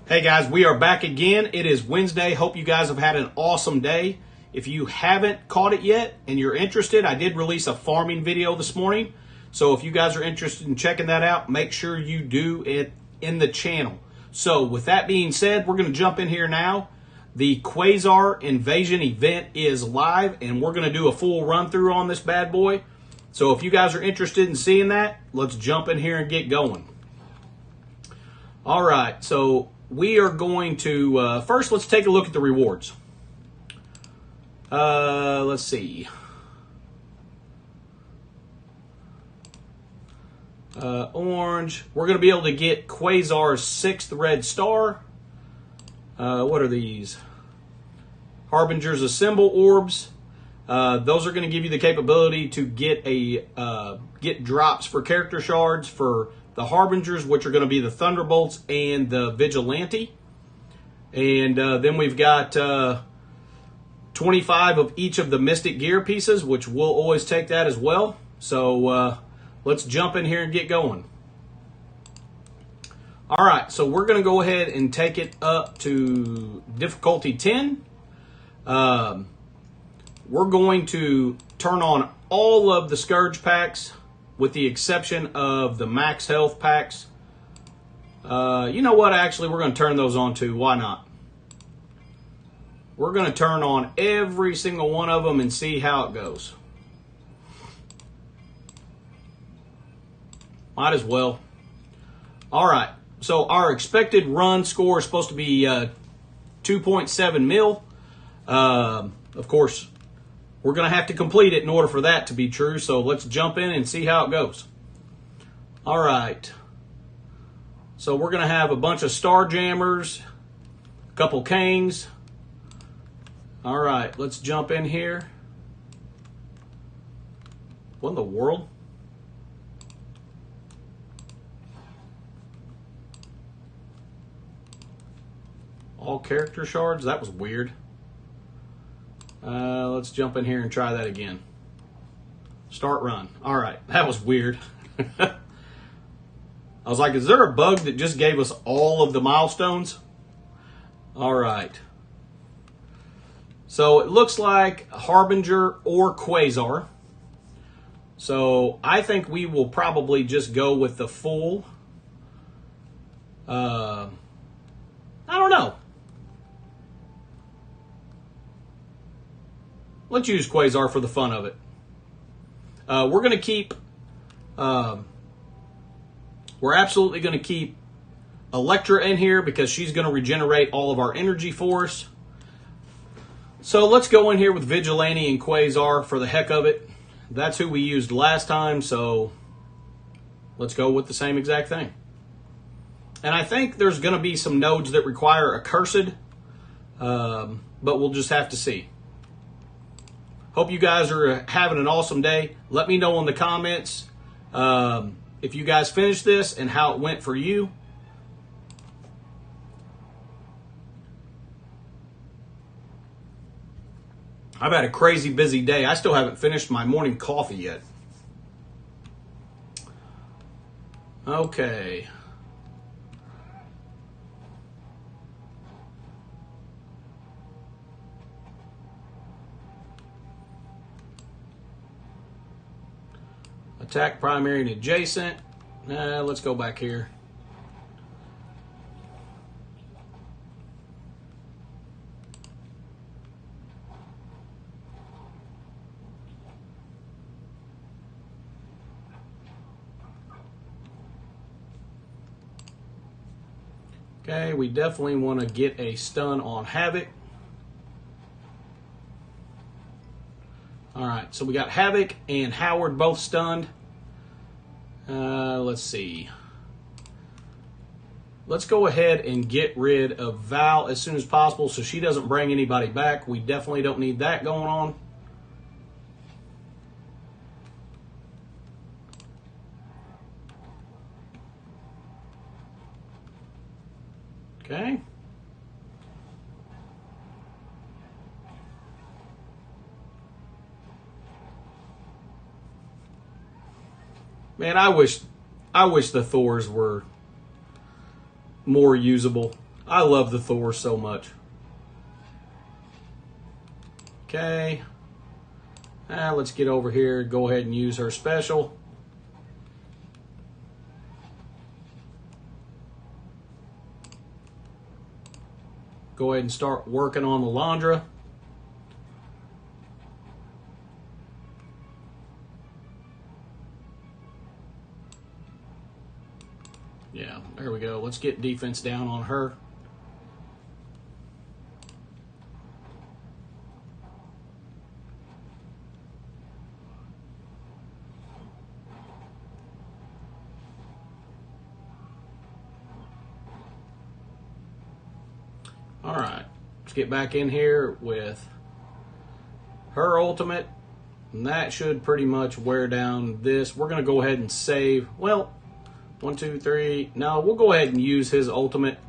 Hey guys, we are back again. It is Wednesday. Hope you guys have had an awesome day. If you haven't caught it yet and you're interested, I did release a farming video this morning. So if you guys are interested in checking that out, make sure you do it in the channel. So with that being said, we're going to jump in here now. The Quasar Invasion event is live and we're going to do a full run through on this bad boy. So if you guys are interested in seeing that, let's jump in here and get going. All right, so we are going to, first let's take a look at the rewards. Let's see. Orange. We're going to be able to get Quasar's 6th red star. What are these? Harbingers of Symbol orbs. Those are going to give you the capability to get get drops for character shards for the Harbingers, which are going to be the Thunderbolts and the Vigilante. And then we've got 25 of each of the Mystic Gear pieces, which we'll always take that as well. So let's jump in here and get going. All right, so we're going to go ahead and take it up to difficulty 10. We're going to turn on all of the Scourge packs with the exception of the max health packs. You know what? Actually, we're going to turn those on too. Why not? We're going to turn on every single one of them and see how it goes. Might as well. All right. So our expected run score is supposed to be 2.7 mil. Of course, we're going to have to complete it in order for that to be true. So let's jump in and see how it goes. All right. So we're going to have a bunch of Star Jammers, a couple Kings. All right, let's jump in here. What in the world? All character shards? That was weird. Let's jump in here and try that again. Start run. All right, that was weird. I was like, is there a bug that just gave us all of the milestones? All right. So it looks like Harbinger or Quasar. So I think we will probably just go with the full. I don't know. Let's use Quasar for the fun of it. We're going to keep, we're absolutely going to keep Electra in here because she's going to regenerate all of our energy for us. So let's go in here with Vigilante and Quasar for the heck of it. That's who we used last time, so let's go with the same exact thing. And I think there's going to be some nodes that require Accursed, but we'll just have to see. Hope you guys are having an awesome day. Let me know in the comments if you guys finished this and how it went for you. I've had a crazy busy day. I still haven't finished my morning coffee yet. Okay. Attack primary and adjacent. Let's go back here. Okay, we definitely want to get a stun on Havoc. All right, so we got Havoc and Howard both stunned. Let's see. Let's go ahead and get rid of Val as soon as possible so she doesn't bring anybody back. We definitely don't need that going on. Okay. Man, I wish the Thors were more usable. I love the Thor so much. Okay. Let's get over here. Go ahead and use her special. Go ahead and start working on the Landra. Yeah, there we go. Let's get defense down on her. All right, let's get back in here with her ultimate, and that should pretty much wear down this. We're going to go ahead and save. Well, 1, 2, 3. No, we'll go ahead and use his ultimate.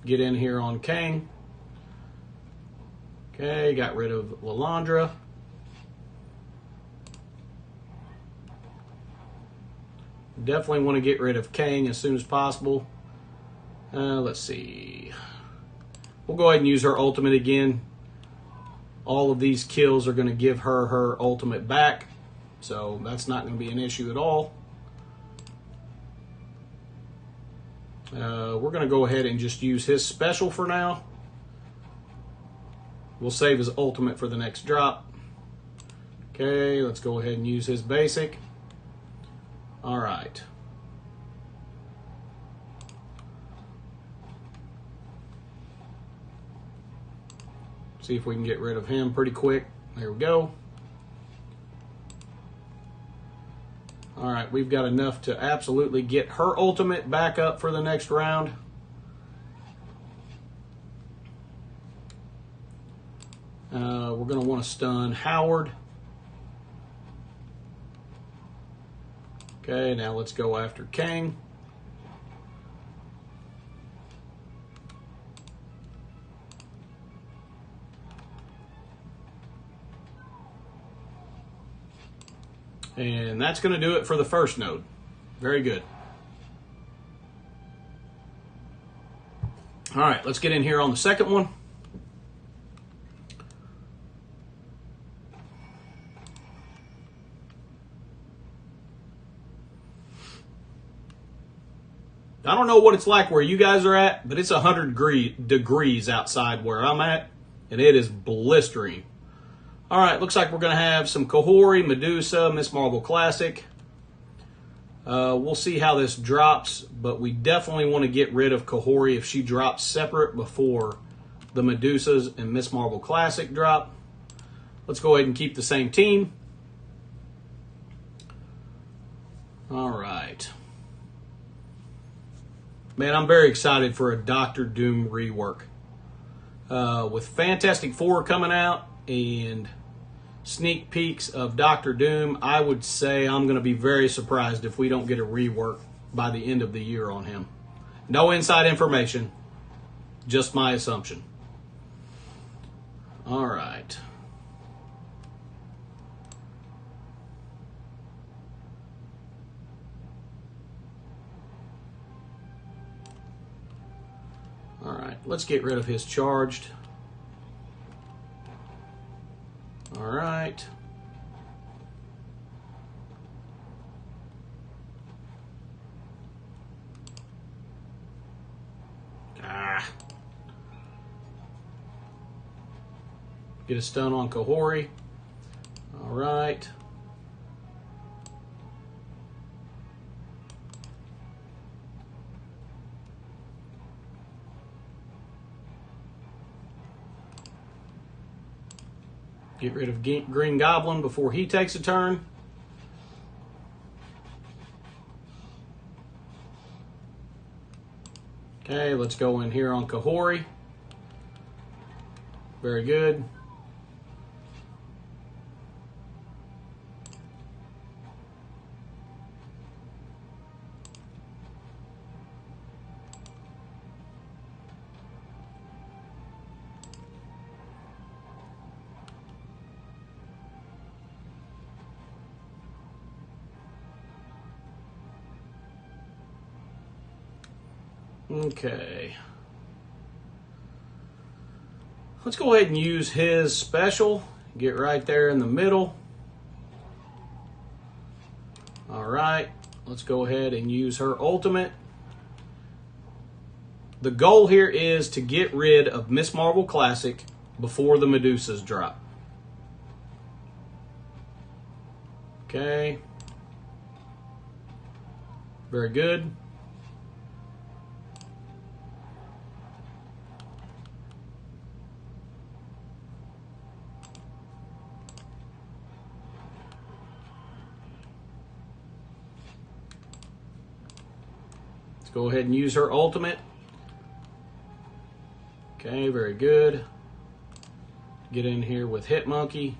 Get in here on Kang. Okay, got rid of Lilandra. Definitely want to get rid of Kang as soon as possible. Let's see. We'll go ahead and use her ultimate again. All of these kills are going to give her her ultimate back, so that's not going to be an issue at all. We're going to go ahead and just use his special for now. We'll save his ultimate for the next drop. Okay, let's go ahead and use his basic. All right. See if we can get rid of him pretty quick. There we go. All right, we've got enough to absolutely get her ultimate back up for the next round. We're going to want to stun Howard. Okay, now let's go after Kang. And that's going to do it for the first node. Very good. All right, let's get in here on the second one. I don't know what it's like where you guys are at, but it's 100 degrees outside where I'm at, and it is blistering. All right, looks like we're going to have some Kahori, Medusa, Miss Marvel Classic. We'll see how this drops, but we definitely want to get rid of Kahori if she drops separate before the Medusas and Miss Marvel Classic drop. Let's go ahead and keep the same team. All right. Man, I'm very excited for a Doctor Doom rework. With Fantastic Four coming out and sneak peeks of Doctor Doom, I would say I'm going to be very surprised if we don't get a rework by the end of the year on him. No inside information, just my assumption. All right. All right, let's get rid of his charged. All right. Get a stun on Kahori. All right. Get rid of Green Goblin before he takes a turn. Okay, let's go in here on Kahori. Very good. Okay. Let's go ahead and use his special. Get right there in the middle. All right. Let's go ahead and use her ultimate. The goal here is to get rid of Miss Marvel Classic before the Medusas drop. Okay. Very good. Let's go ahead and use her ultimate. Okay, very good. Get in here with Hit Monkey.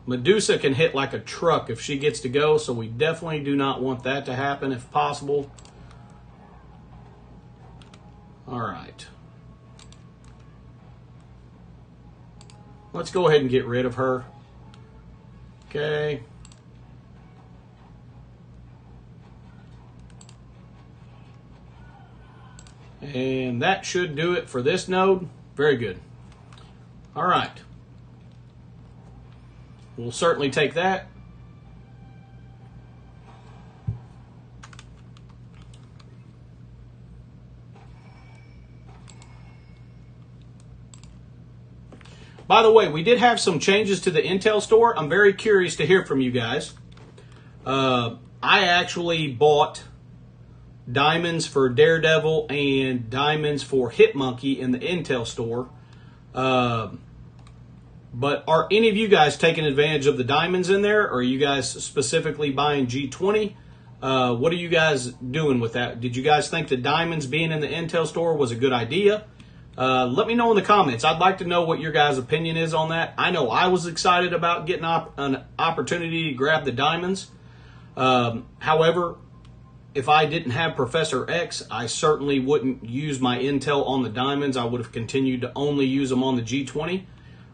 Medusa can hit like a truck if she gets to go, so we definitely do not want that to happen if possible. All right. Let's go ahead and get rid of her. Okay. And that should do it for this node. Very good. All right. We'll certainly take that. By the way, we did have some changes to the Intel store. I'm very curious to hear from you guys. I actually bought diamonds for Daredevil and diamonds for Hitmonkey in the Intel store. But are any of you guys taking advantage of the diamonds in there? Or are you guys specifically buying G20? What are you guys doing with that? Did you guys think the diamonds being in the Intel store was a good idea? Let me know in the comments. I'd like to know what your guys' opinion is on that. I know I was excited about getting an opportunity to grab the diamonds. However, if I didn't have Professor X, I certainly wouldn't use my Intel on the diamonds. I would have continued to only use them on the G20.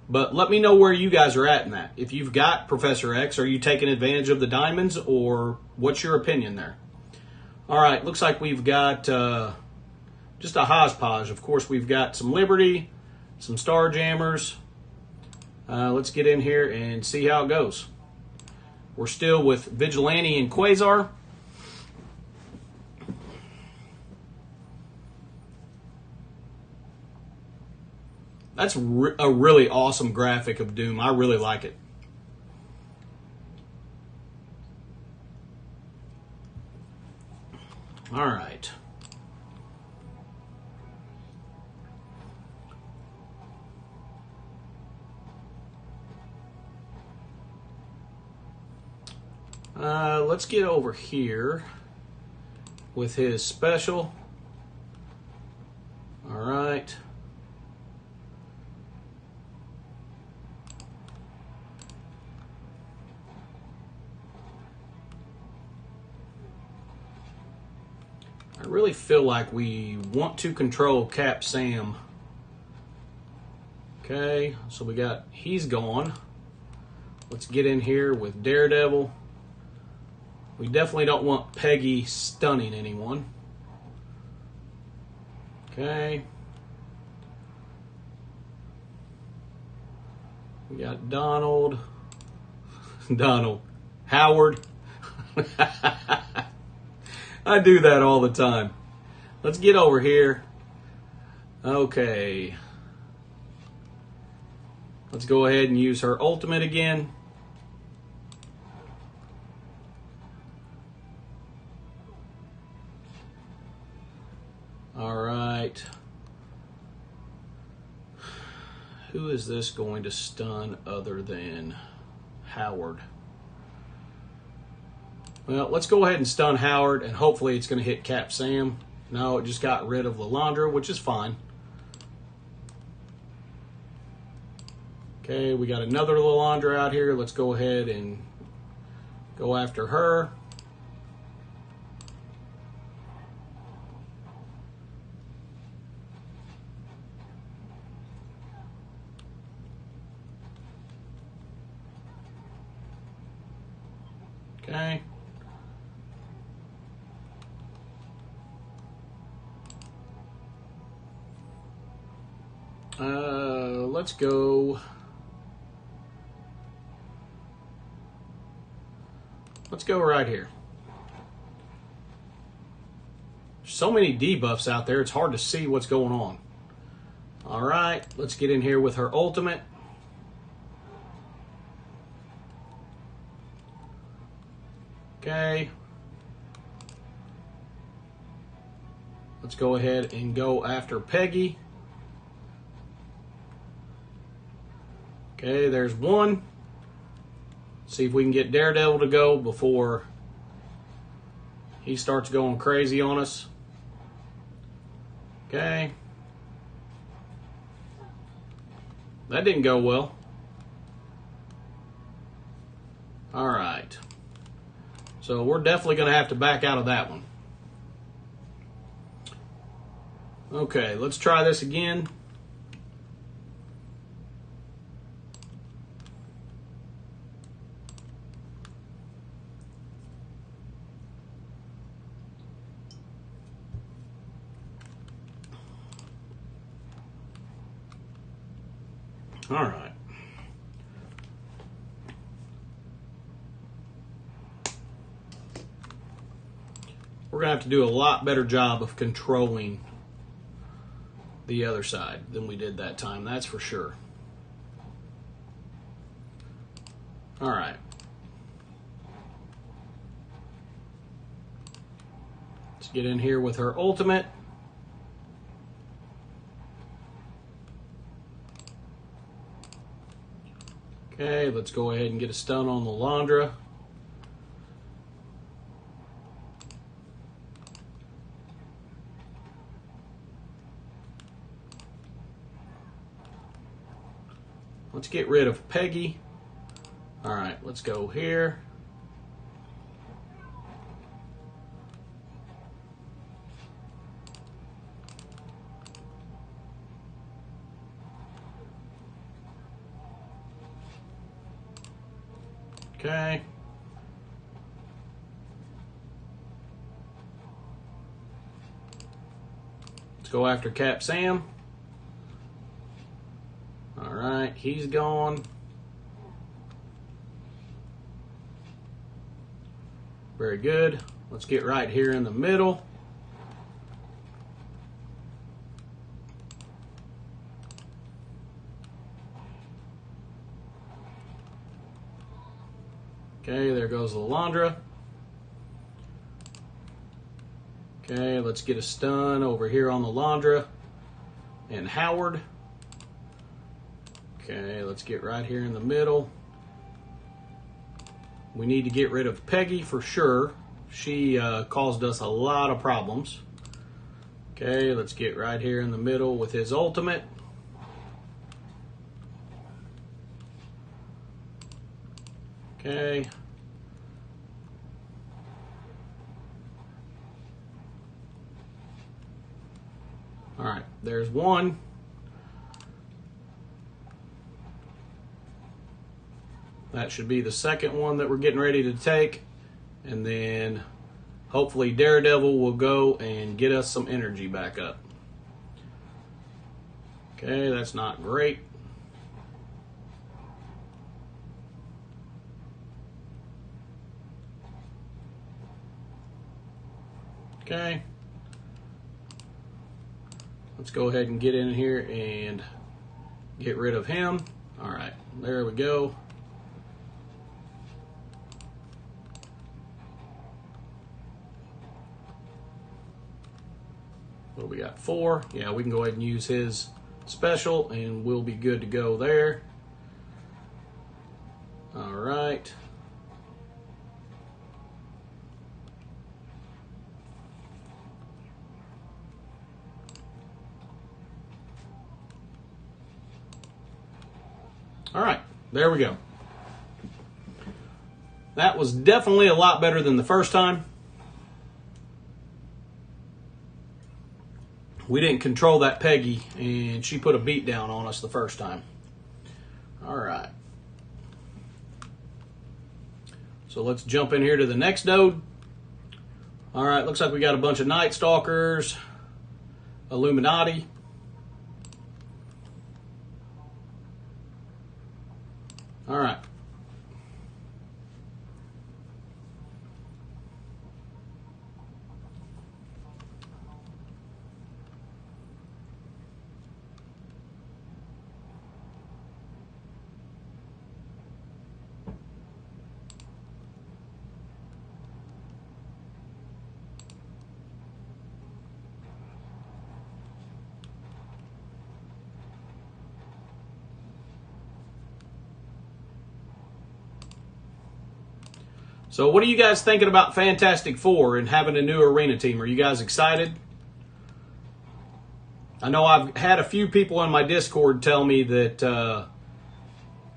But let me know where you guys are at in that. If you've got Professor X, are you taking advantage of the diamonds, or what's your opinion there? All right, looks like we've got just a hodgepodge. Of course, we've got some Liberty, some Starjammers. Let's get in here and see how it goes. We're still with Vigilante and Quasar. That's a really awesome graphic of Doom. I really like it. All right. Let's get over here with his special. All right. I really feel like we want to control Cap Sam. Okay, so he's gone. Let's get in here with Daredevil. We definitely don't want Peggy stunning anyone. Okay. We got Donald. Howard. I do that all the time. Let's get over here. Okay. Let's go ahead and use her ultimate again. All right. Who is this going to stun other than Howard? Well, let's go ahead and stun Howard, and hopefully it's going to hit Cap Sam. No, it just got rid of Lalandra, which is fine. Okay, we got another Lalandra out here. Let's go ahead and go after her. Okay. Let's go. Let's go right here. So many debuffs out there, it's hard to see what's going on. All right, let's get in here with her ultimate. Okay. Let's go ahead and go after Peggy. Okay, there's one. See if we can get Daredevil to go before he starts going crazy on us. Okay. That didn't go well. All right. So we're definitely going to have to back out of that one. Okay, let's try this again. All right. We're going to have to do a lot better job of controlling the other side than we did that time, that's for sure. All right. Let's get in here with her ultimate. Okay, let's go ahead and get a stun on the Laundra. Let's get rid of Peggy. All right, let's go here. Okay. Let's go after Cap Sam. All right, he's gone. Very good. Let's get right here in the middle. Okay, there goes the Laundra. Okay, let's get a stun over here on the Laundra and Howard. Okay, let's get right here in the middle. We need to get rid of Peggy for sure. She caused us a lot of problems. Okay, let's get right here in the middle with his ultimate. Okay. All right, there's one. That should be the second one that we're getting ready to take. And then hopefully Daredevil will go and get us some energy back up. Okay, that's not great. Okay. Let's go ahead and get in here and get rid of him. All right, there we go. What do we got? 4. Yeah, we can go ahead and use his special and we'll be good to go there. All right. All right, there we go. That was definitely a lot better than the first time. We didn't control that Peggy, and she put a beat down on us the first time. All right. So let's jump in here to the next node. All right, looks like we got a bunch of Night Stalkers, Illuminati. All right. So what are you guys thinking about Fantastic Four and having a new arena team? Are you guys excited? I know I've had a few people in my Discord tell me that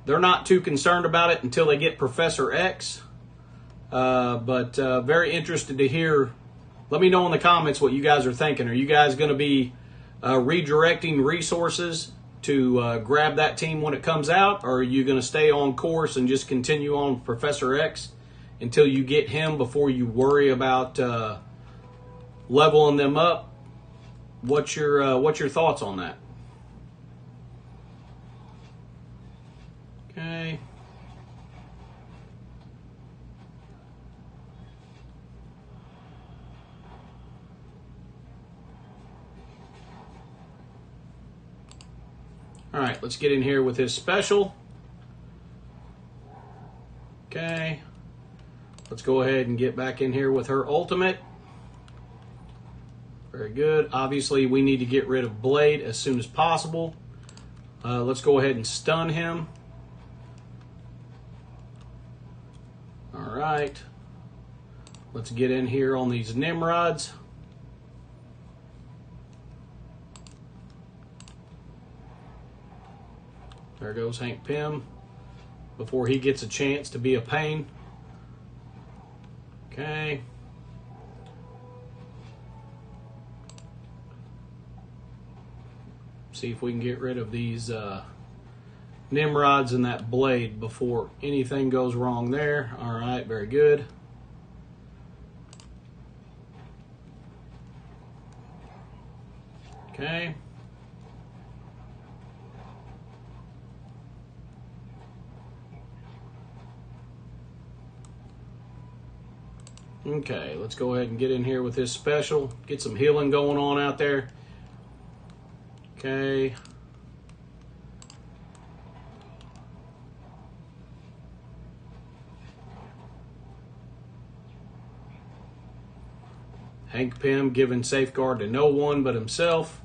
they're not too concerned about it until they get Professor X. But very interested to hear. Let me know in the comments what you guys are thinking. Are you guys going to be redirecting resources to grab that team when it comes out? Or are you going to stay on course and just continue on Professor X until you get him before you worry about leveling them up? What's your thoughts on that? Okay. All right, let's get in here with his special. Okay. Let's go ahead and get back in here with her ultimate. Very good. Obviously, we need to get rid of Blade as soon as possible. Let's go ahead and stun him. All right. Let's get in here on these Nimrods. There goes Hank Pym before he gets a chance to be a pain. Okay. See if we can get rid of these Nimrods and that Blade before anything goes wrong there. All right, very good. Okay. Okay, let's go ahead and get in here with his special. Get some healing going on out there. Okay. Hank Pym giving safeguard to no one but himself.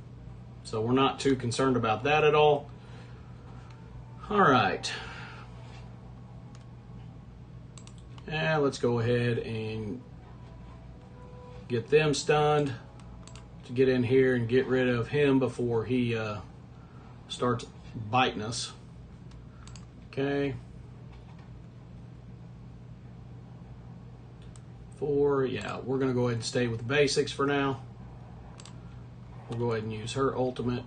So we're not too concerned about that at all. All right. And let's go ahead and get them stunned to get in here and get rid of him before he starts biting us. Okay. 4, yeah, we're going to go ahead and stay with basics for now. We'll go ahead and use her ultimate.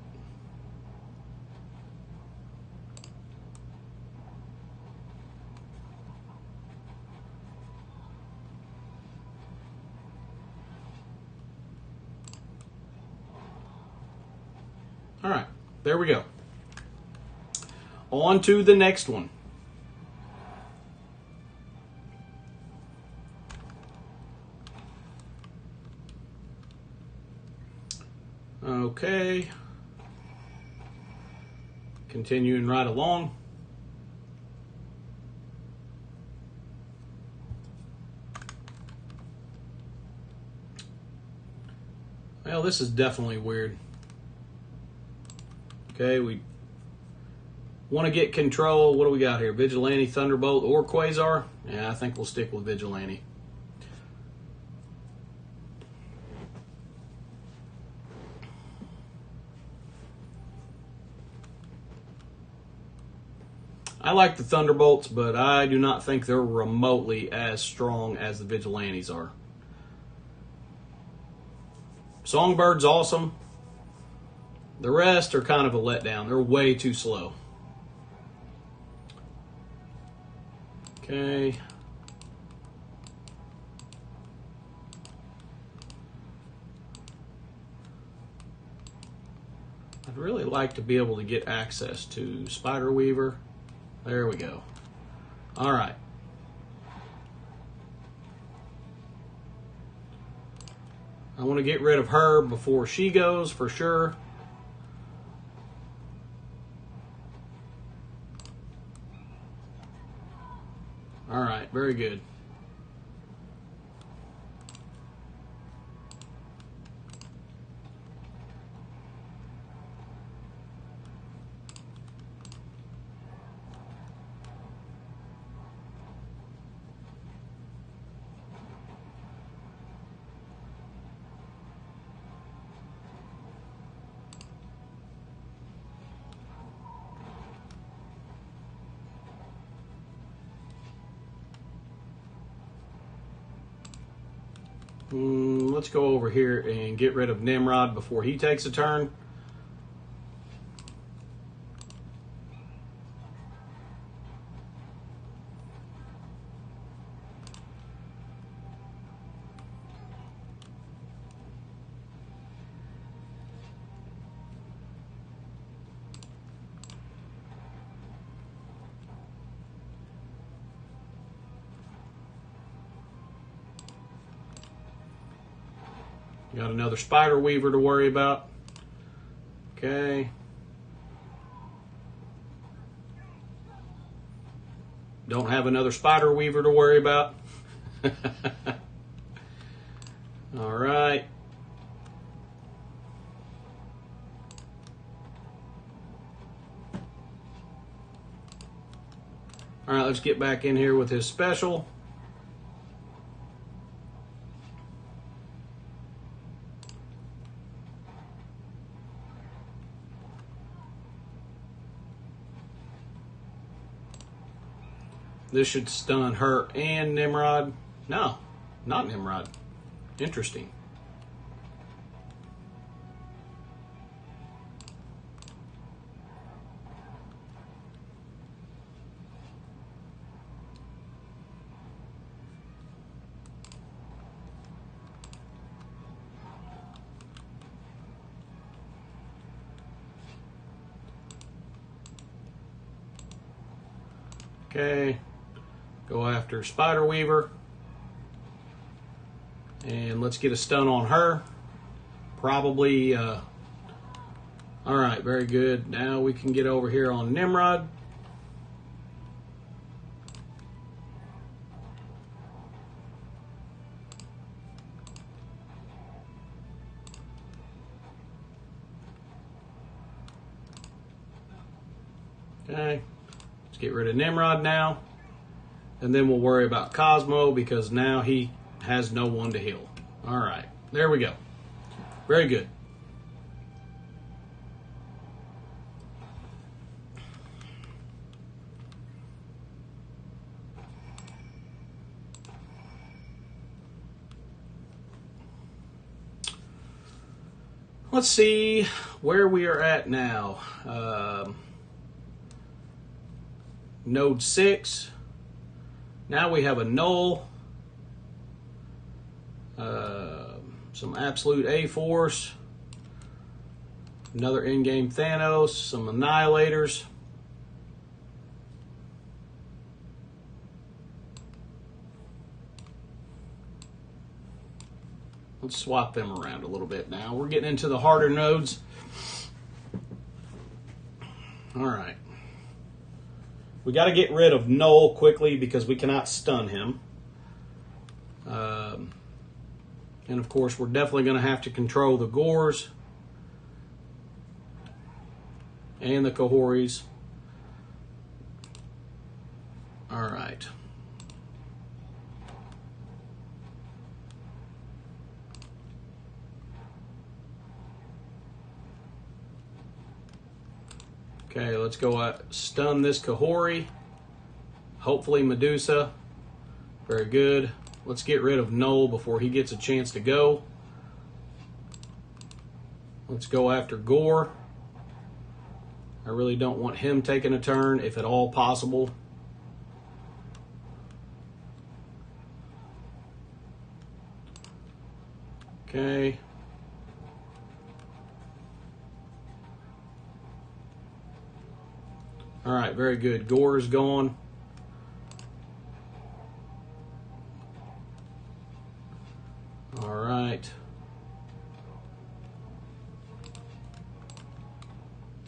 All right, there we go. On to the next one. Okay. Continuing right along. Well, this is definitely weird. Okay, we want to get control. What do we got here? Vigilante, Thunderbolt, or Quasar? Yeah, I think we'll stick with Vigilante. I like the Thunderbolts, but I do not think they're remotely as strong as the Vigilantes are. Songbird's awesome. The rest are kind of a letdown. They're way too slow. Okay. I'd really like to be able to get access to Spider Weaver. There we go. All right. I want to get rid of her before she goes for sure. All right, very good. Let's go over here and get rid of Nimrod before he takes a turn. Got another spider weaver to worry about. Okay. Don't have another spider weaver to worry about. All right. All right, let's get back in here with his special. This should stun her and Nimrod. No, not Nimrod. Interesting. Okay. Go after Spider Weaver. And let's get a stun on her. Probably, all right, very good. Now we can get over here on Nimrod. Okay, let's get rid of Nimrod now. And then we'll worry about Cosmo because now he has no one to heal. All right, there we go. Very good. Let's see where we are at now. Node 6. Now we have a null, some absolute A-Force, another in-game Thanos, some annihilators. Let's swap them around a little bit now. We're getting into the harder nodes. All right. We got to get rid of Null quickly because we cannot stun him. And of course, we're definitely going to have to control the Gores and the Kahoris. All right. Okay, let's go stun this Kahori. Hopefully Medusa. Very good. Let's get rid of Null before he gets a chance to go. Let's go after Gore. I really don't want him taking a turn, if at all possible. Okay. All right, very good. Gore is gone.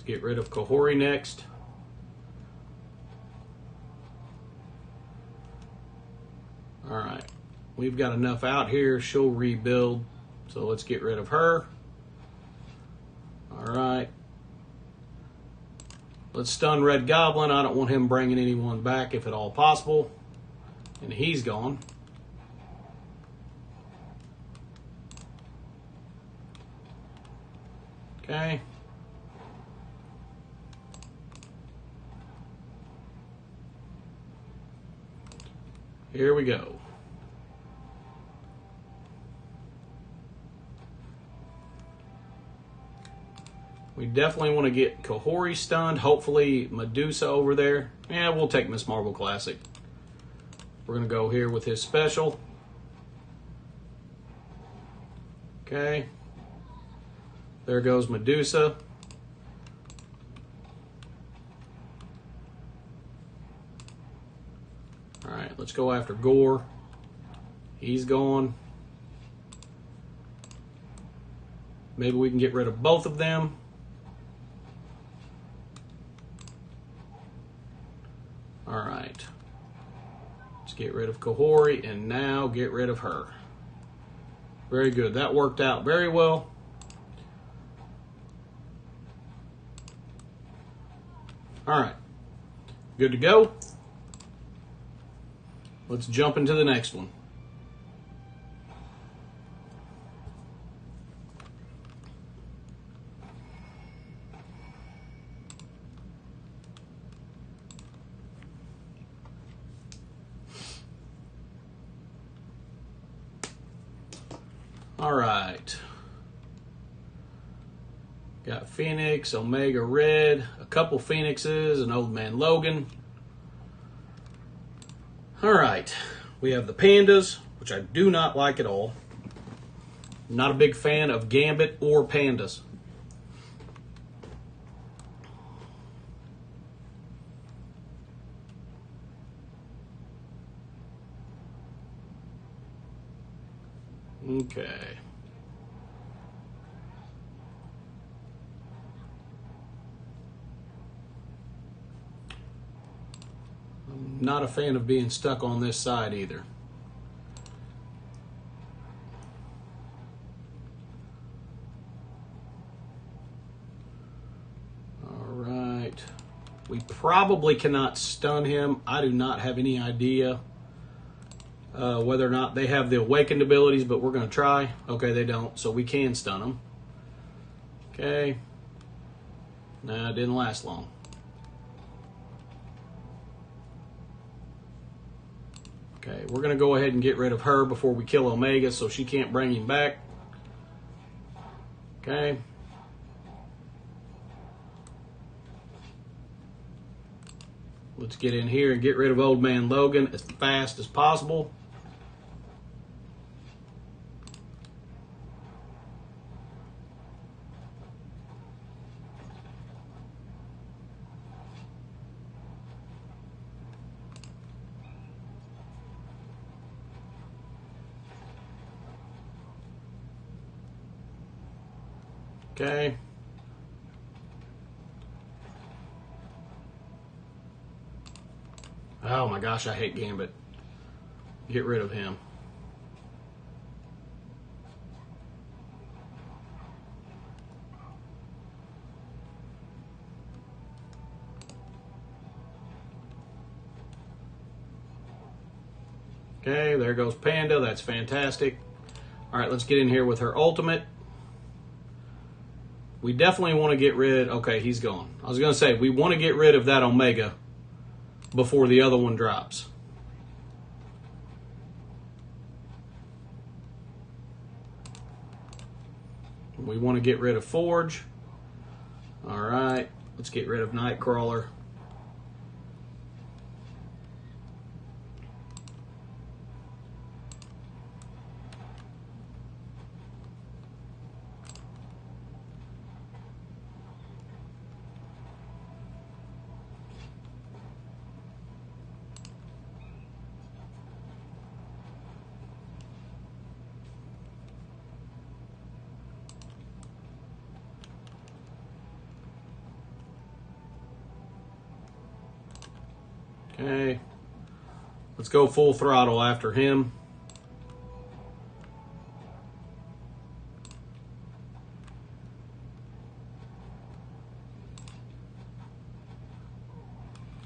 get rid of Kahori next. All right, we've got enough out here. She'll rebuild, so let's get rid of her. All right. Let's stun Red Goblin. I don't want him bringing anyone back if at all possible. And he's gone. Okay. Here we go. We definitely want to get Kahori stunned. Hopefully Medusa over there. Yeah, we'll take Miss Marvel Classic. We're going to go here with his special. Okay. There goes Medusa. All right, let's go after Gore. He's gone. Maybe we can get rid of both of them. All right. Let's get rid of Kahori and now get rid of her. Very good. That worked out very well. All right. Good to go. Let's jump into the next one. All right. Got Phoenix, Omega Red, a couple Phoenixes, an Old Man Logan. All right. We have the Pandas, which I do not like at all. I'm not a big fan of Gambit or Pandas. Okay. I'm not a fan of being stuck on this side either. All right. We probably cannot stun him. I do not have any idea whether or not they have the awakened abilities, but we're going to try. Okay, they don't, so we can stun them. Okay. Nah, it didn't last long. Okay, we're going to go ahead and get rid of her before we kill Omega so she can't bring him back. Okay. Let's get in here and get rid of Old Man Logan as fast as possible. Okay. Oh my gosh, I hate Gambit. Get rid of him. Okay, there goes Panda. That's fantastic. All right, let's get in here with her ultimate. We definitely want to get rid... Okay, he's gone. I was going to say, we want to get rid of that Omega before the other one drops. We want to get rid of Forge. All right, let's get rid of Nightcrawler. Okay. Let's go full throttle after him.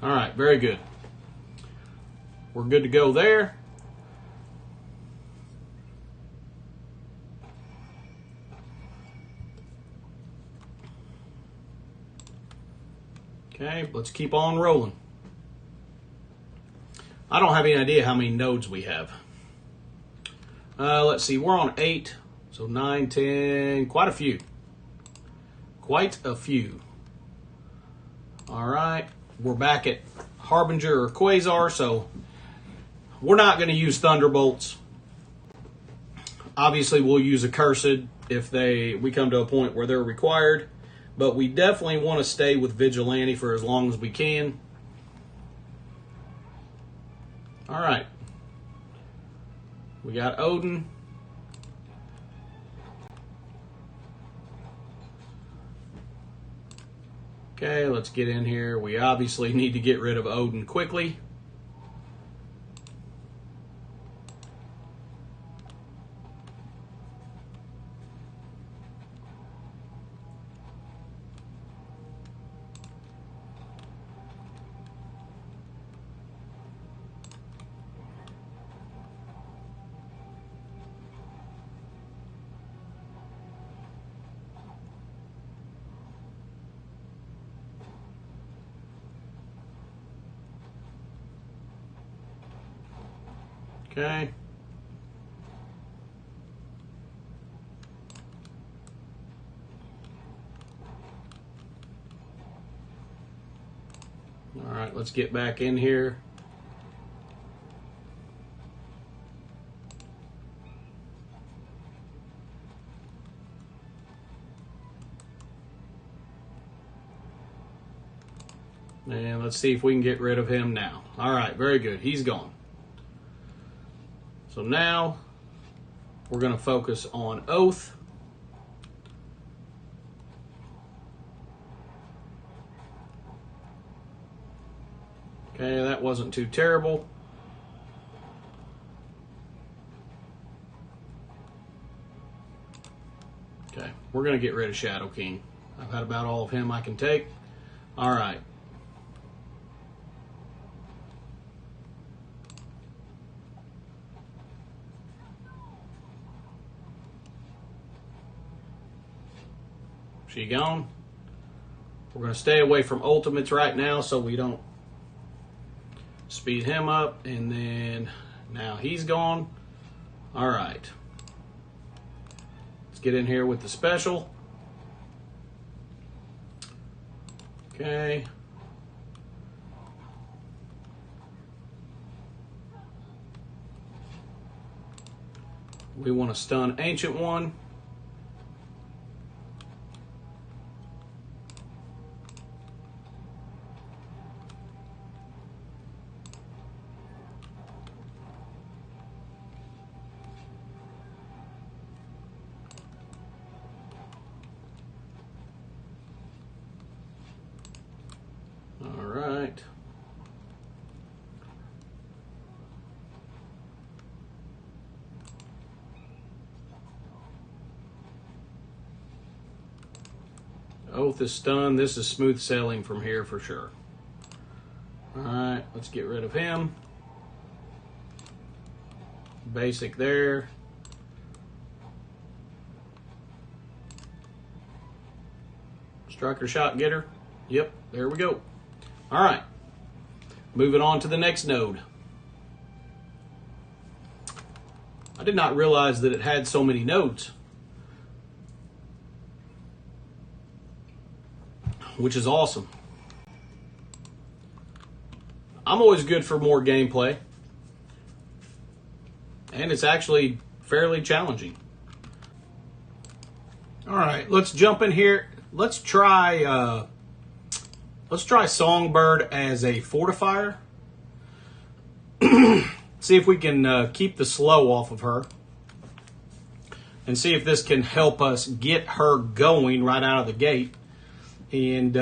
All right, very good. We're good to go there. Okay, let's keep on rolling. I don't have any idea how many nodes we have. Let's see, we're on 8, so 9, 10, quite a few. Quite a few. All right, we're back at Harbinger or Quasar, so we're not going to use Thunderbolts. Obviously, we'll use Accursed if we come to a point where they're required, but we definitely want to stay with Vigilante for as long as we can. All right. We got Odin. Okay, let's get in here. We obviously need to get rid of Odin quickly. Okay. All right, let's get back in here. And let's see if we can get rid of him now. All right, very good. He's gone. So now we're going to focus on Oath. Okay, that wasn't too terrible. Okay, we're going to get rid of Shadow King. I've had about all of him I can take. All right. She gone. We're going to stay away from ultimates right now so we don't speed him up. And then now he's gone. All right. Let's get in here with the special. Okay. We want to stun Ancient One. Oath is stunned. This is smooth sailing from here for sure. All right, let's get rid of him. Basic there. Striker shot getter. Yep, there we go. All right, moving on to the next node. I did not realize that it had so many nodes, which is awesome. I'm always good for more gameplay, and it's actually fairly challenging. All right, let's jump in here. Let's try Songbird as a fortifier. See if we can keep the slow off of her, and see if this can help us get her going right out of the gate, and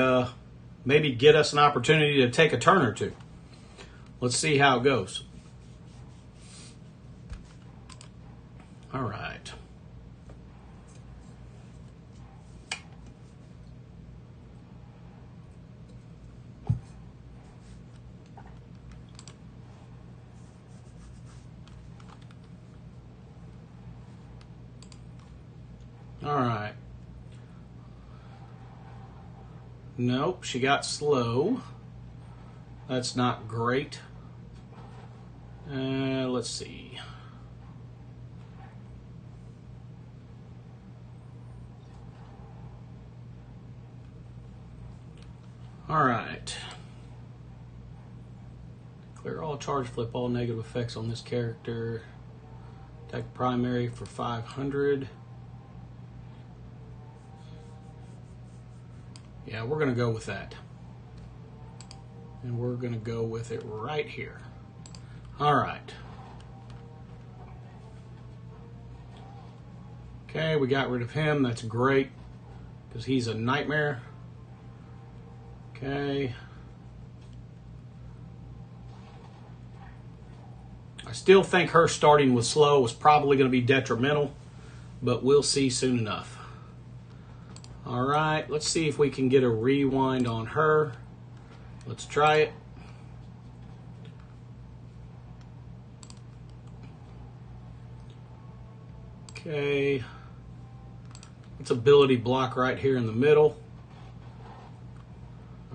maybe get us an opportunity to take a turn or two. Let's see how it goes. All right. All right. Nope, she got slow. That's not great. Let's see. All right. Clear all charge, flip all negative effects on this character. Attack primary for 500. Yeah, we're going to go with that. And we're going to go with it right here. All right. Okay, we got rid of him. That's great because he's a nightmare. Okay. I still think her starting with slow was probably going to be detrimental, but we'll see soon enough. All right, let's see if we can get a rewind on her. Let's try it. Okay. Let's ability block right here in the middle.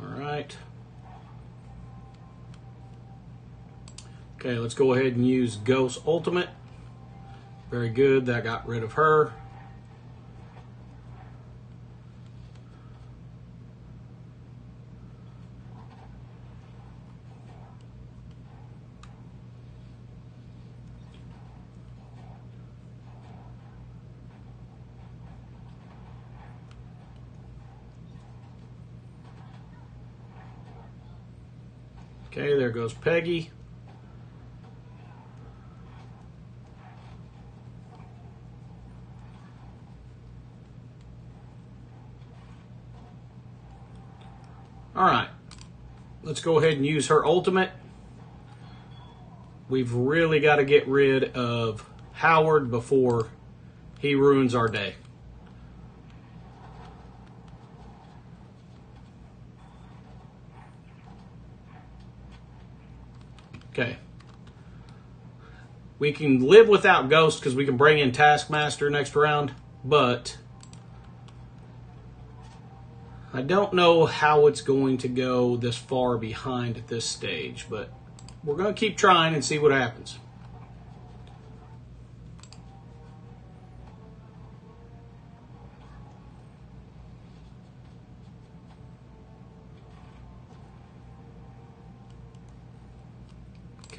All right. Okay, let's go ahead and use Ghost Ultimate. Very good, that got rid of her. Okay, there goes Peggy. All right, let's go ahead and use her ultimate. We've really got to get rid of Howard before he ruins our day. Okay. We can live without Ghost because we can bring in Taskmaster next round, but I don't know how it's going to go this far behind at this stage, but we're going to keep trying and see what happens.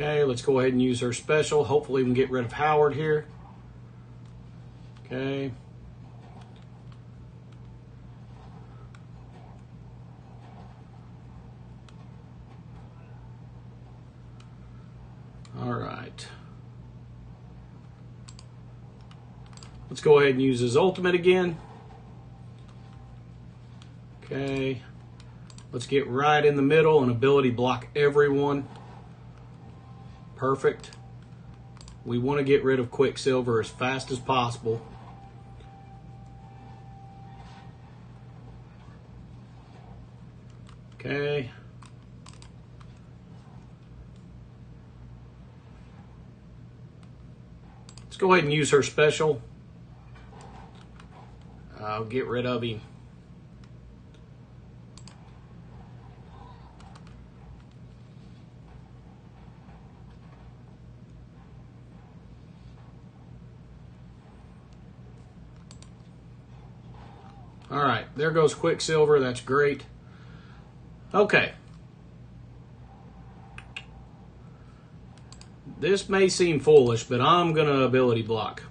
Okay, let's go ahead and use her special. Hopefully we can get rid of Howard here. Okay. All right. Let's go ahead and use his ultimate again. Okay. Let's get right in the middle and ability block everyone. Perfect. We want to get rid of Quicksilver as fast as possible. Okay. Let's go ahead and use her special. I'll get rid of him. All right, there goes Quicksilver. That's great. Okay. This may seem foolish, but I'm going to ability block.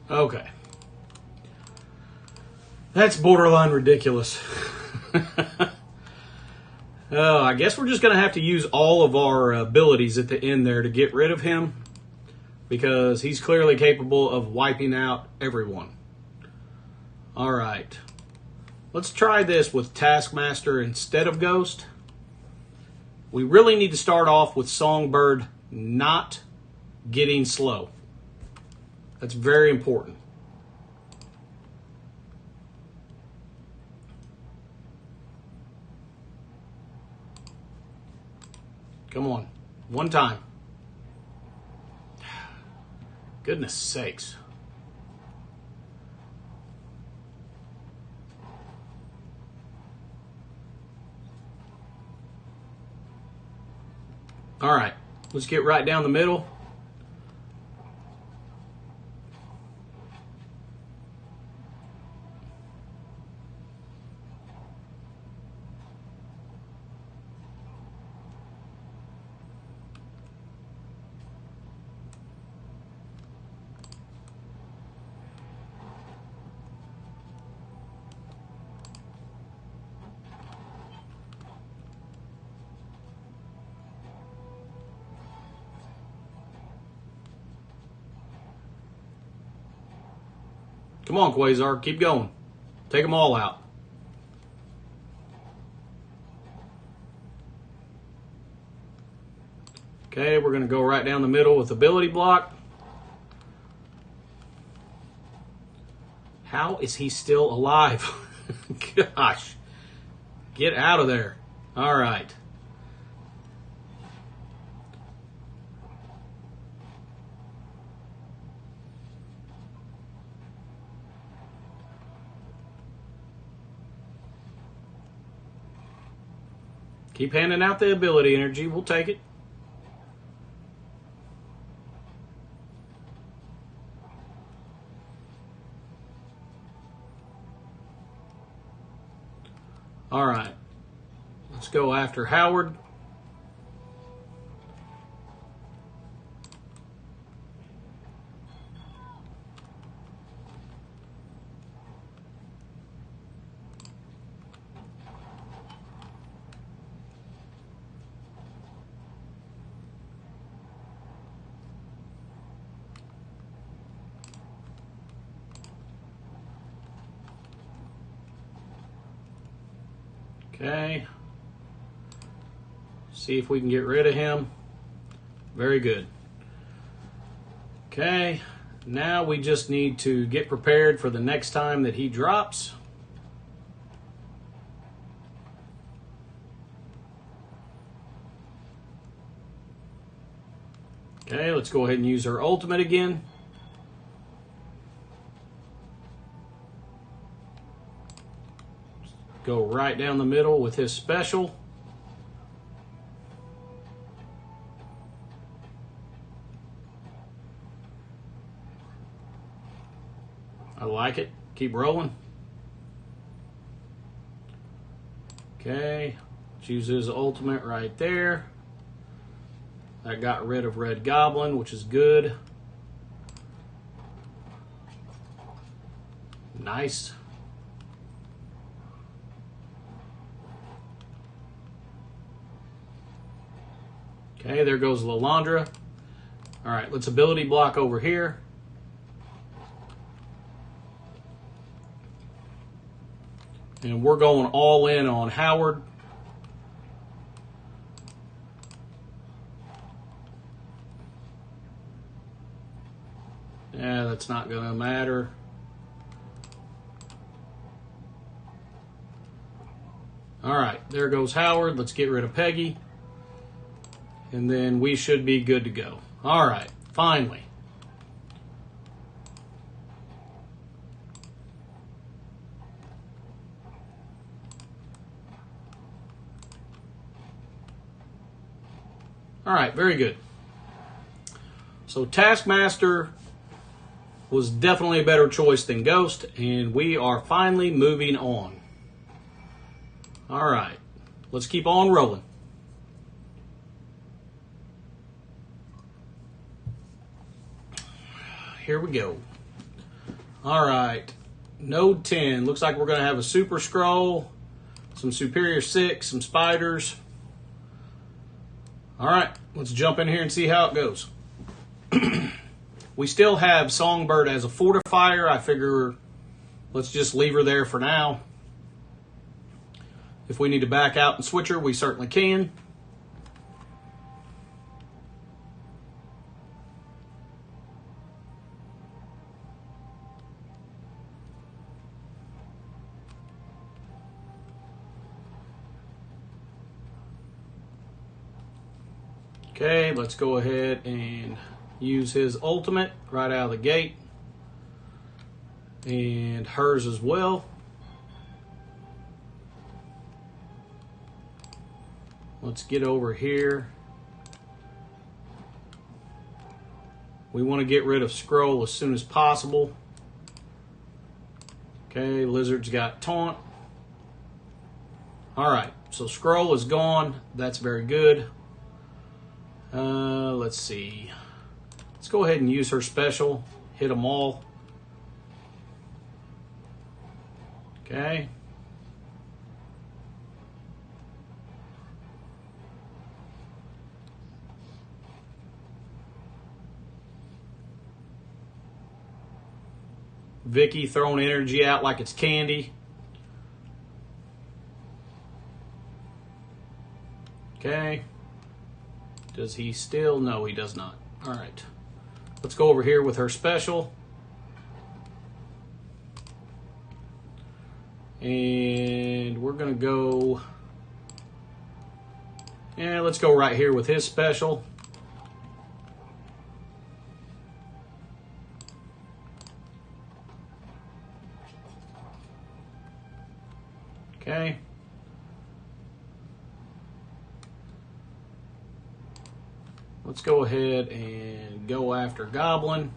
Okay. That's borderline ridiculous. I guess we're just going to have to use all of our abilities at the end there to get rid of him, because he's clearly capable of wiping out everyone. All right. Let's try this with Taskmaster instead of Ghost. We really need to start off with Songbird not getting slow. That's very important. Come on. One time. Goodness sakes. All right. Let's get right down the middle. Come on, Quasar. Keep going. Take them all out. Okay, we're going to go right down the middle with Ability Block. How is he still alive? Gosh. Get out of there. All right. Keep handing out the ability energy. We'll take it. All right. Let's go after Howard. Okay. See if we can get rid of him. Very good. Okay. Now we just need to get prepared for the next time that he drops. Okay, let's go ahead and use our ultimate again. Go right down the middle with his special. I like it. Keep rolling. Okay, choose his ultimate right there. That got rid of Red Goblin, which is good. Nice. Okay, there goes Lalandra. All right, let's ability block over here. And we're going all in on Howard. Yeah, that's not going to matter. All right, there goes Howard. Let's get rid of Peggy. And then we should be good to go. All right, finally. All right, very good. So Taskmaster was definitely a better choice than Ghost, and we are finally moving on. All right, let's keep on rolling. Here we go. All right, Node 10. Looks like we're going to have a Super Scroll, some Superior 6, some Spiders. All right, let's jump in here and see how it goes. We still have Songbird as a fortifier. I figure let's just leave her there for now. If we need to back out and switch her, we certainly can. Okay, let's go ahead and use his ultimate right out of the gate. And hers as well. Let's get over here. We want to get rid of Scroll as soon as possible. Okay, Lizard's got Taunt. All right, so Scroll is gone. That's very good. Let's see. Let's go ahead and use her special. Hit them all. Okay. Vicky throwing energy out like it's candy. Okay. Does he still? No, he does not. All right. Let's go over here with her special. And we're going to go... Yeah, let's go right here with his special. Okay. Let's go ahead and go after Goblin.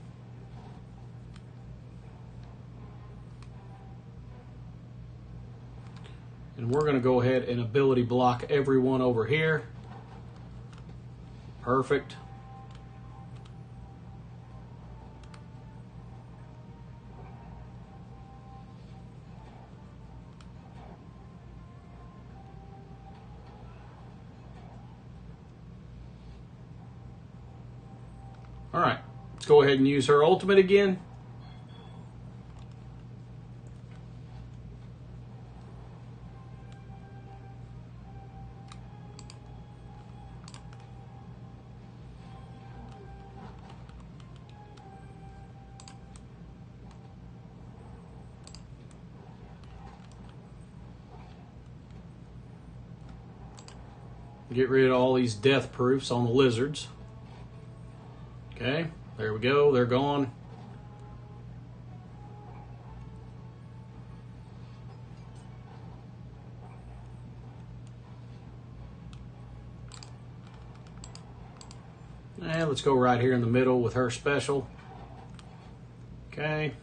And we're going to go ahead and ability block everyone over here. Perfect. All right, let's go ahead and use her ultimate again. Get rid of all these death proofs on the lizards. Okay, there we go. They're gone. And let's go right here in the middle with her special. Okay.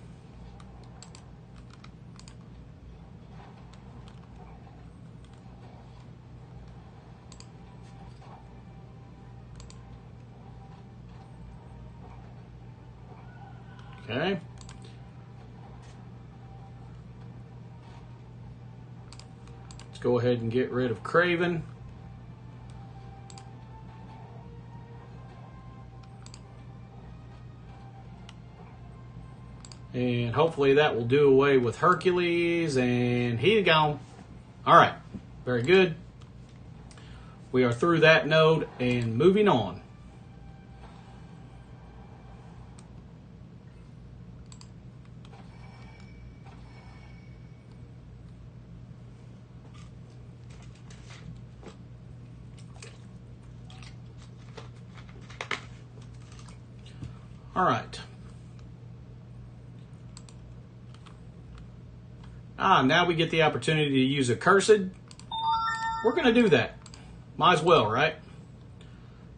Okay. Let's go ahead and get rid of Craven. And hopefully that will do away with Hercules, and he's gone. All right, very good. We are through that node and moving on. All right. Now we get the opportunity to use ACCURSED. We're going to do that. Might as well, right?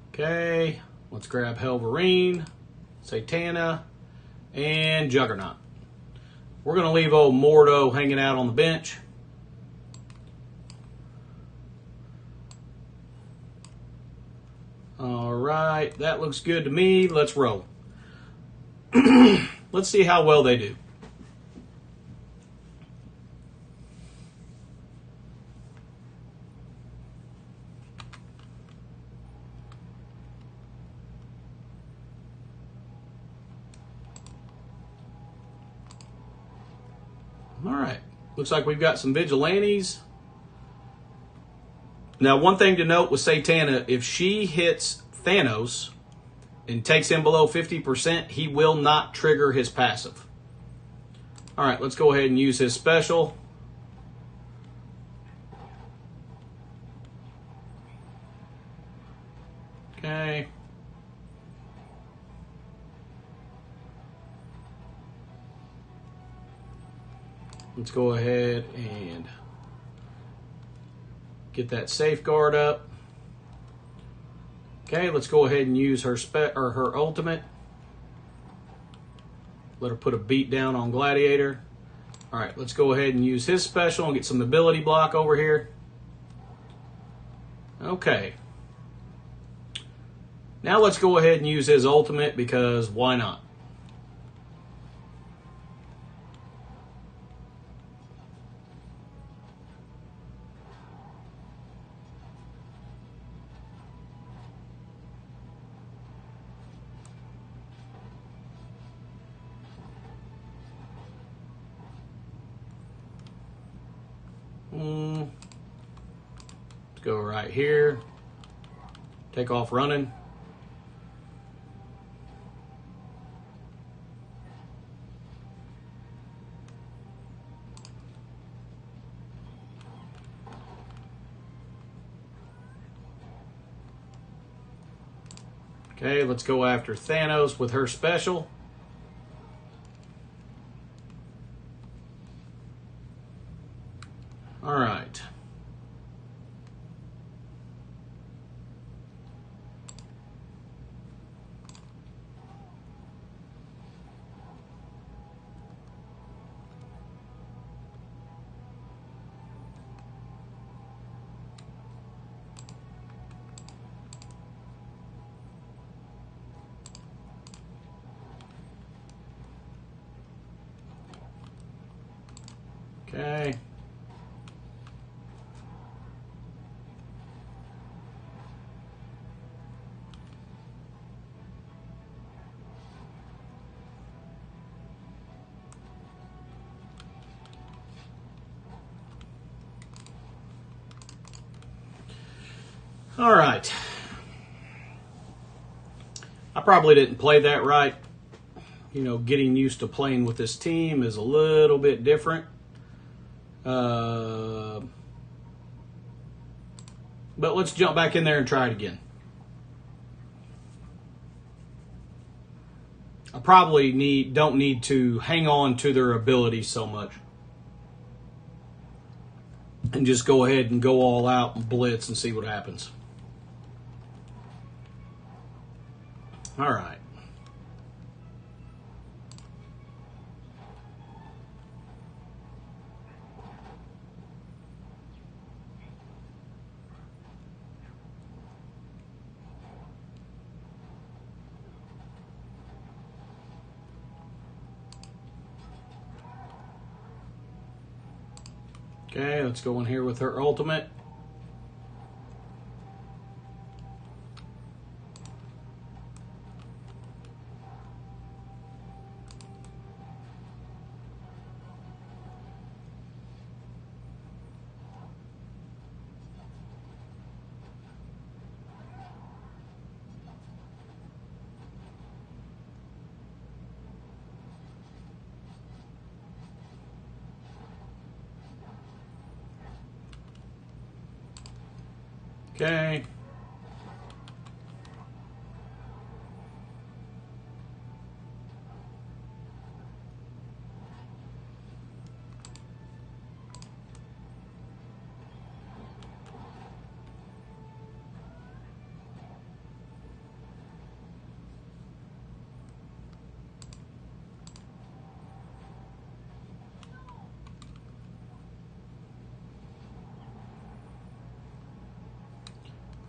Okay, let's grab Helverine, Satana, and Juggernaut. We're going to leave old Mordo hanging out on the bench. All right, that looks good to me. Let's roll. Let's see how well they do. All right. Looks like we've got some Vigilantes. Now, one thing to note with Satana, if she hits Thanos and takes him below 50%, he will not trigger his passive. All right, let's go ahead and use his special. Okay. Let's go ahead and get that safeguard up. Okay, let's go ahead and use her her ultimate. Let her put a beat down on Gladiator. All right, let's go ahead and use his special and get some ability block over here. Okay. Now let's go ahead and use his ultimate, because why not? Let's go right here. Take off running. Okay, let's go after Thanos with her special. All right. Okay. All right. I probably didn't play that right. You know, getting used to playing with this team is a little bit different. But let's jump back in there and try it again. I probably don't need to hang on to their abilities so much, and just go ahead and go all out and blitz and see what happens. All right. Okay, let's go in here with her ultimate. Okay.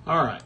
All right.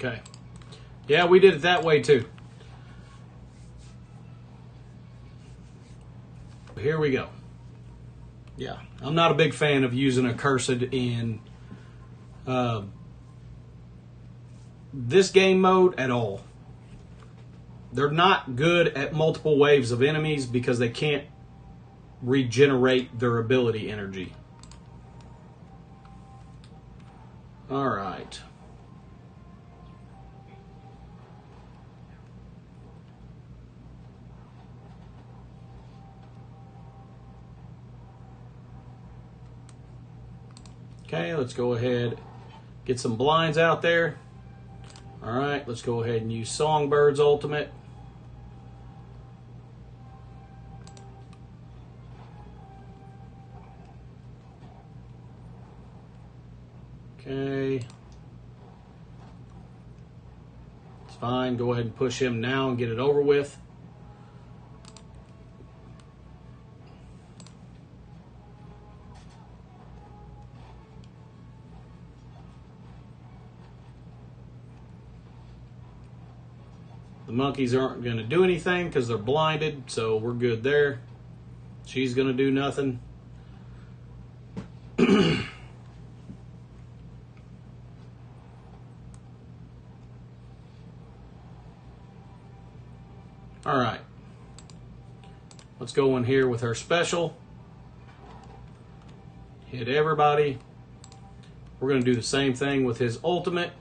Okay. Yeah, we did it that way too. Here we go. Yeah, I'm not a big fan of using Accursed in this game mode at all. They're not good at multiple waves of enemies because they can't regenerate their ability energy. All right. Okay, let's go ahead, get some blinds out there. All right, let's go ahead and use Songbird's ultimate. Okay. It's fine. Go ahead and push him now and get it over with. The monkeys aren't going to do anything because they're blinded, so we're good there. She's going to do nothing. All right. Let's go in here with her special. Hit everybody. We're going to do the same thing with his ultimate.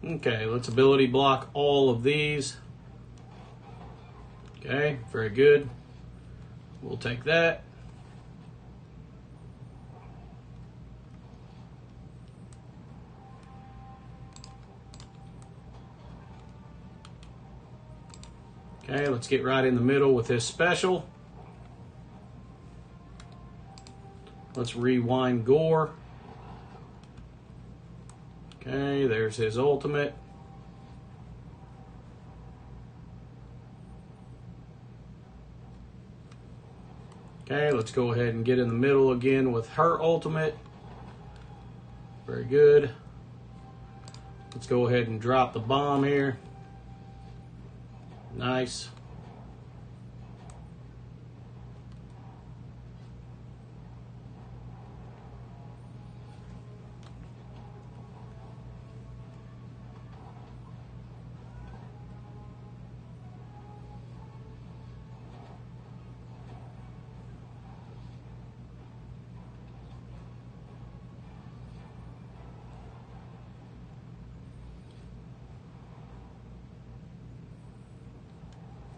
Okay, let's ability block all of these. Okay, very good. We'll take that. Okay, let's get right in the middle with his special. Let's rewind Gore. Okay, there's his ultimate. Okay, let's go ahead and get in the middle again with her ultimate. Very good. Let's go ahead and drop the bomb here. Nice.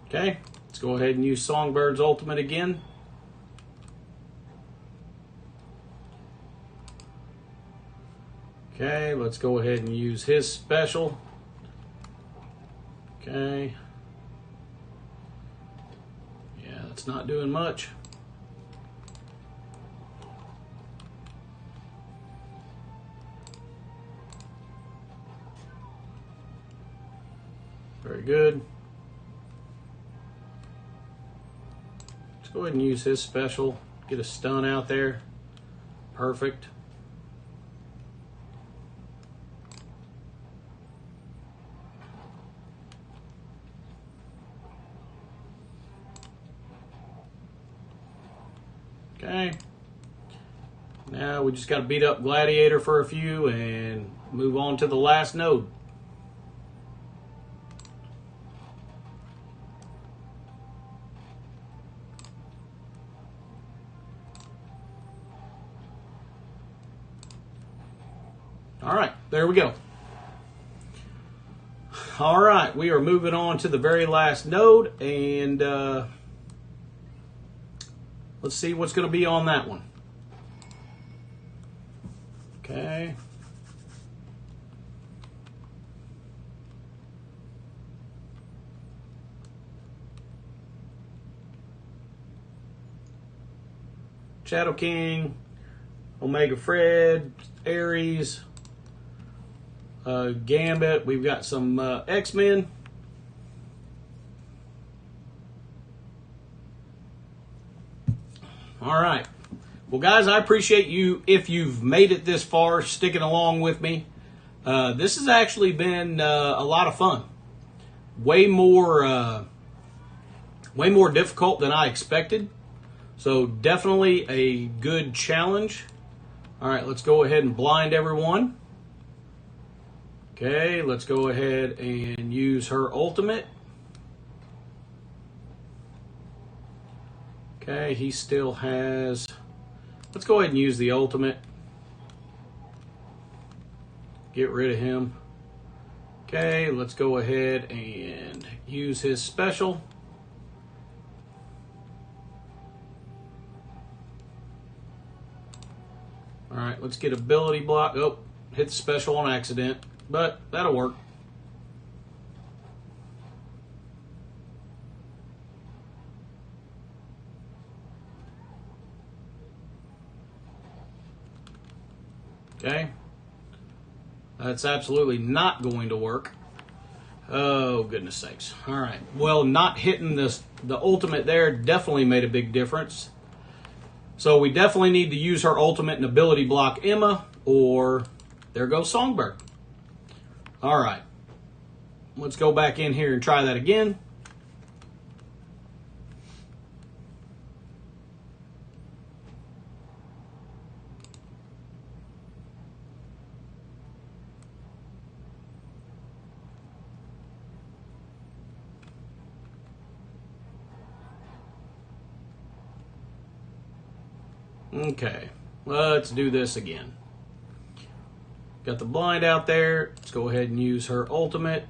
Okay, let's go ahead and use Songbird's ultimate again. Okay, let's go ahead and use his special. Okay. Yeah, that's not doing much. Very good. Let's go ahead and use his special. Get a stun out there. Perfect. Okay. Now we just got to beat up Gladiator for a few and move on to the last node. All right, there we go. All right, we are moving on to the very last node, and let's see what's going to be on that one. Okay. Shadow King, Omega Fred, Ares, Gambit. We've got some X-Men. All right. Well, guys, I appreciate you if you've made it this far, sticking along with me. This has actually been a lot of fun. Way more difficult than I expected. So definitely a good challenge. All right, let's go ahead and blind everyone. Okay, let's go ahead and use her ultimate. Okay, he still has... Let's go ahead and use the ultimate. Get rid of him. Okay, let's go ahead and use his special. All right, let's get ability block. Oh, hit the special on accident, but that'll work. Okay. That's absolutely not going to work. Oh, goodness sakes. All right. Well, not hitting the ultimate there definitely made a big difference. So we definitely need to use her ultimate and ability block Emma, or there goes Songbird. All right. Let's go back in here and try that again. Okay, let's do this again. Got the blind out there. Let's go ahead and use her ultimate.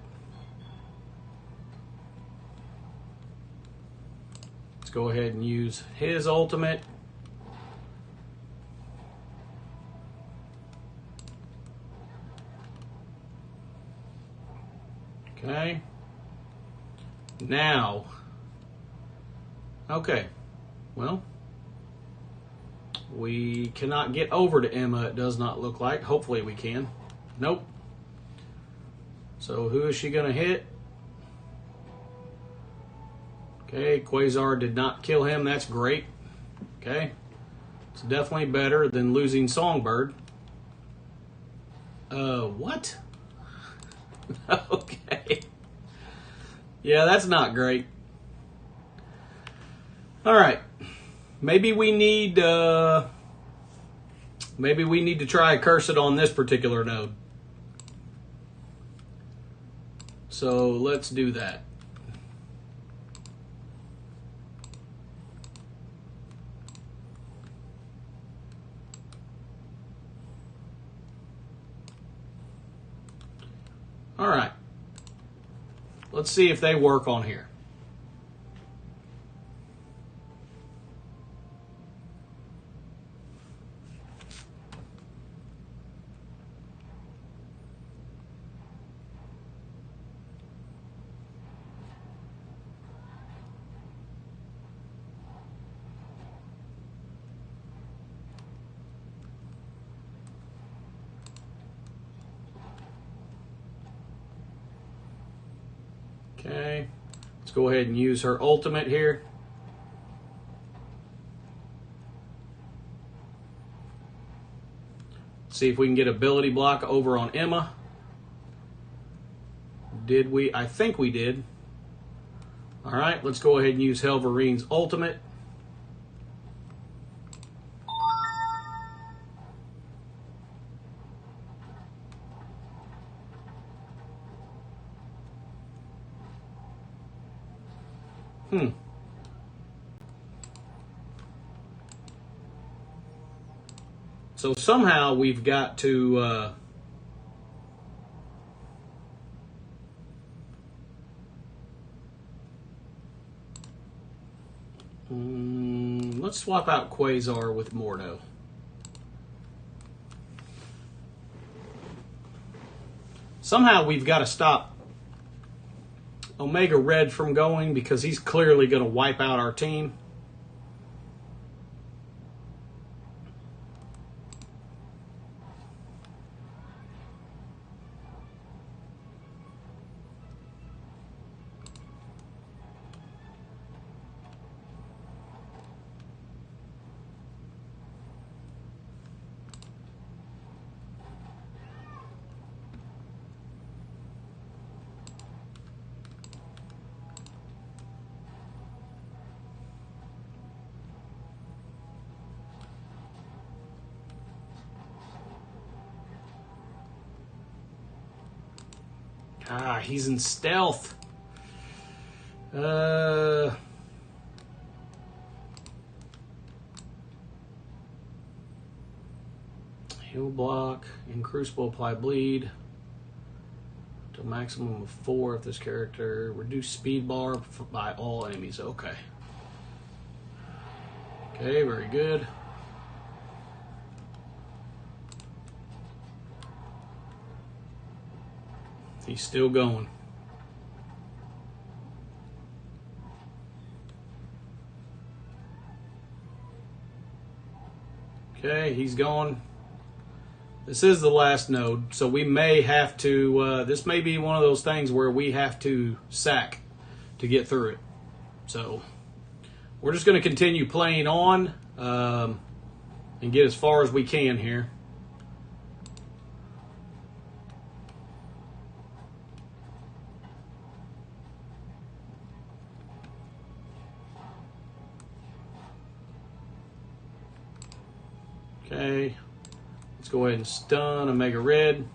Let's go ahead and use his ultimate. Okay. Now. Okay. Well. We cannot get over to Emma, it does not look like. Hopefully we can. Nope. So who is she going to hit? Okay, Quasar did not kill him. That's great. Okay. It's definitely better than losing Songbird. What? Okay. Yeah, that's not great. All right. Maybe we need to try ACCURSED on this particular node. So let's do that. All right. Let's see if they work on here. Okay, let's go ahead and use her ultimate here. See if we can get ability block over on Emma. Did we? I think we did. All right, let's go ahead and use Helverine's ultimate. So somehow we've got to let's swap out Quasar with Mordo. Somehow we've got to stop Omega Red from going because he's clearly going to wipe out our team. Ah, he's in stealth. Heal block. In Crucible, apply bleed. To a maximum of 4 if this character. Reduce speed bar by all enemies. Okay. Okay, very good. He's still going. Okay, he's going. This is the last node, so we may have to, this may be one of those things where we have to sack to get through it. So we're just going to continue playing on and get as far as we can here. Okay, let's go ahead and stun Omega Red.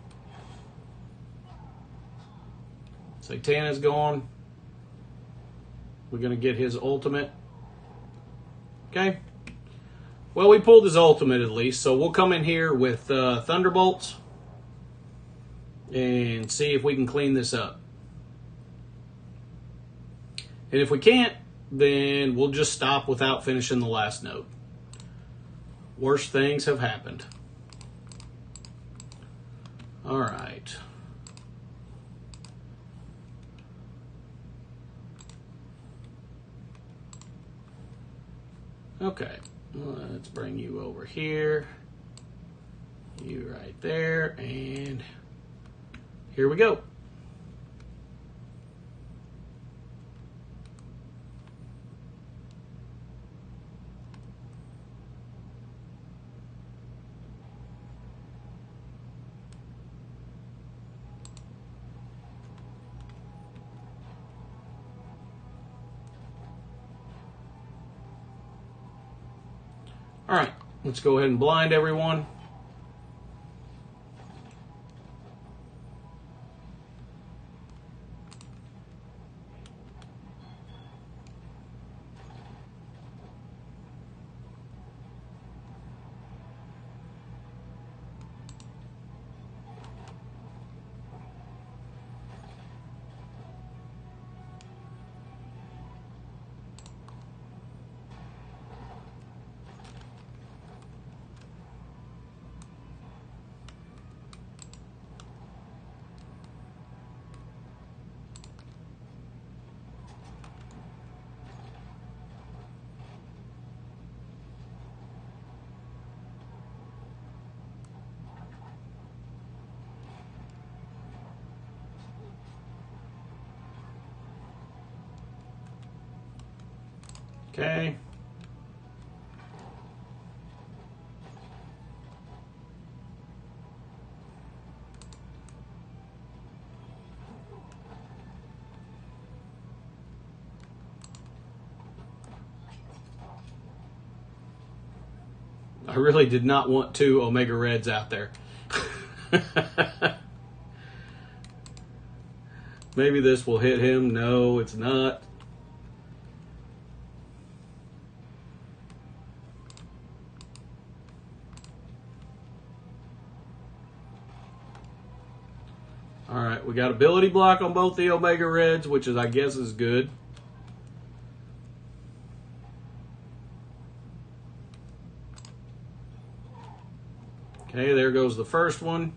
Satana's gone. We're going to get his ultimate. Okay. Well, we pulled his ultimate at least, so we'll come in here with Thunderbolts and see if we can clean this up. And if we can't, then we'll just stop without finishing the last node. Worse things have happened. All right. Okay, let's bring you over here. You right there, and here we go. All right, let's go ahead and blind everyone. Okay. I really did not want 2 Omega Reds out there. Maybe this will hit him. No, it's not. All right, we got ability block on both the Omega Reds, which is, I guess, is good. Okay, there goes the first one.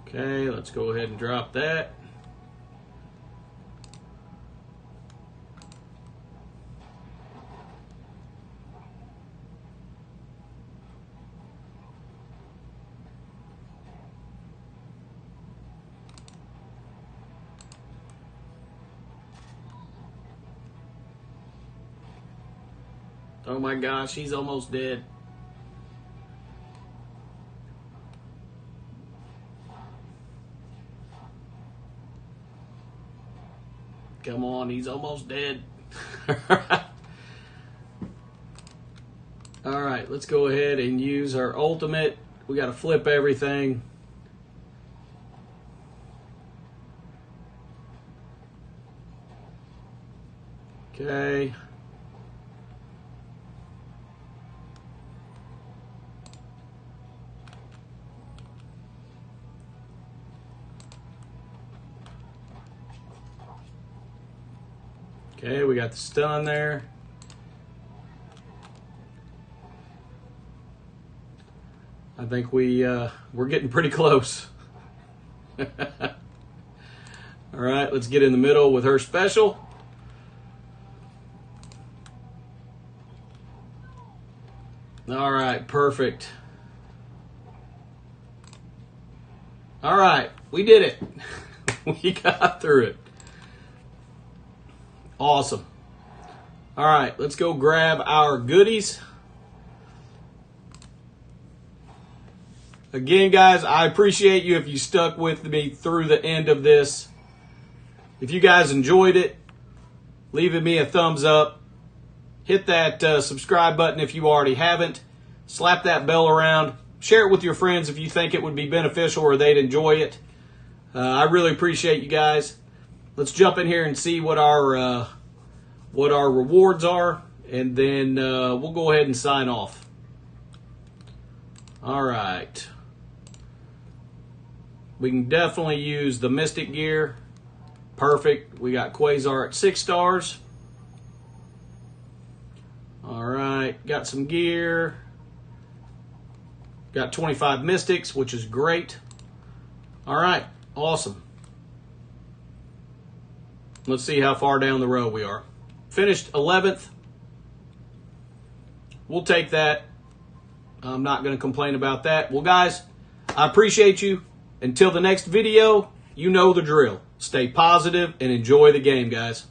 Okay, let's go ahead and drop that. Oh my gosh, he's almost dead. Come on, he's almost dead. right, let's go ahead and use our ultimate. We got to flip everything. Okay. Okay, we got the stun there. I think we're getting pretty close. All right, let's get in the middle with her special. All right, perfect. All right, we did it. We got through it. Awesome. All right, let's go grab our goodies. Again, guys, I appreciate you if you stuck with me through the end of this. If you guys enjoyed it, leaving me a thumbs up. Hit that subscribe button if you already haven't. Slap that bell around. Share it with your friends if you think it would be beneficial or they'd enjoy it. I really appreciate you guys. Let's jump in here and see what our rewards are, and then we'll go ahead and sign off. All right. We can definitely use the Mystic gear. Perfect. We got Quasar at 6 stars. All right. Got some gear. Got 25 Mystics, which is great. All right. Awesome. Let's see how far down the road we are. Finished 11th. We'll take that. I'm not going to complain about that. Well, guys, I appreciate you. Until the next video, you know the drill. Stay positive and enjoy the game, guys.